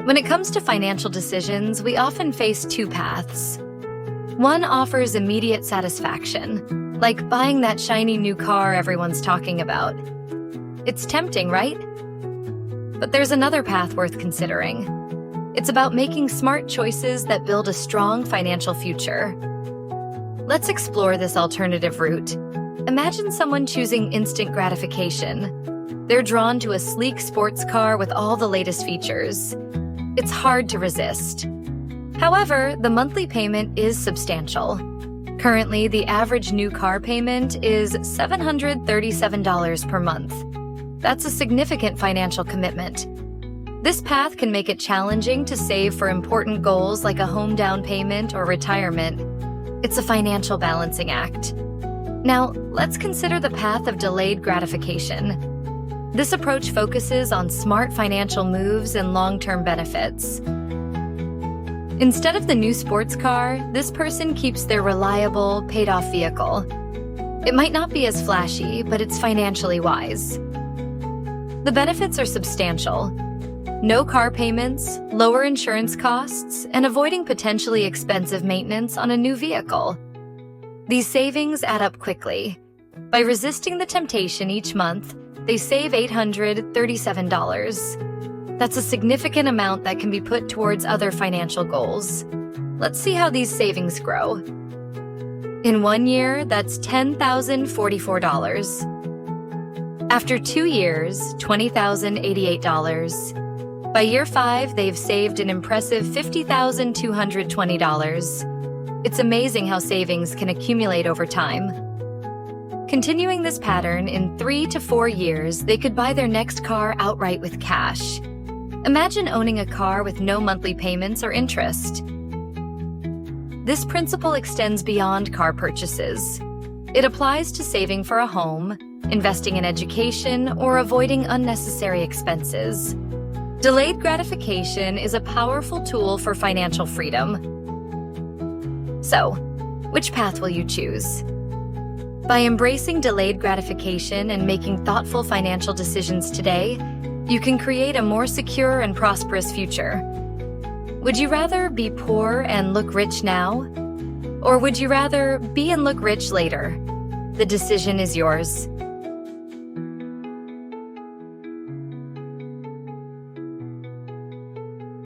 When it comes to financial decisions, we often face two paths. One offers immediate satisfaction, like buying that shiny new car everyone's talking about. It's tempting, right? But there's another path worth considering. It's about making smart choices that build a strong financial future. Let's explore this alternative route. Imagine someone choosing instant gratification. They're drawn to a sleek sports car with all the latest features. It's hard to resist. However, the monthly payment is substantial. Currently, the average new car payment is $737 per month. That's a significant financial commitment. This path can make it challenging to save for important goals like a home down payment or retirement. It's a financial balancing act. Now, let's consider the path of delayed gratification. This approach focuses on smart financial moves and long-term benefits. Instead of the new sports car, this person keeps their reliable, paid-off vehicle. It might not be as flashy, but it's financially wise. The benefits are substantial. No car payments, lower insurance costs, and avoiding potentially expensive maintenance on a new vehicle. These savings add up quickly. By resisting the temptation each month, they save $837. That's a significant amount that can be put towards other financial goals. Let's see how these savings grow. In 1 year, that's $10,044. After 2 years, $20,088. By year 5, they've saved an impressive $50,220. It's amazing how savings can accumulate over time. Continuing this pattern, in 3 to 4 years, they could buy their next car outright with cash. Imagine owning a car with no monthly payments or interest. This principle extends beyond car purchases. It applies to saving for a home, investing in education, or avoiding unnecessary expenses. Delayed gratification is a powerful tool for financial freedom. So, which path will you choose? By embracing delayed gratification and making thoughtful financial decisions today, you can create a more secure and prosperous future. Would you rather be poor and look rich now? Or would you rather be and look rich later? The decision is yours.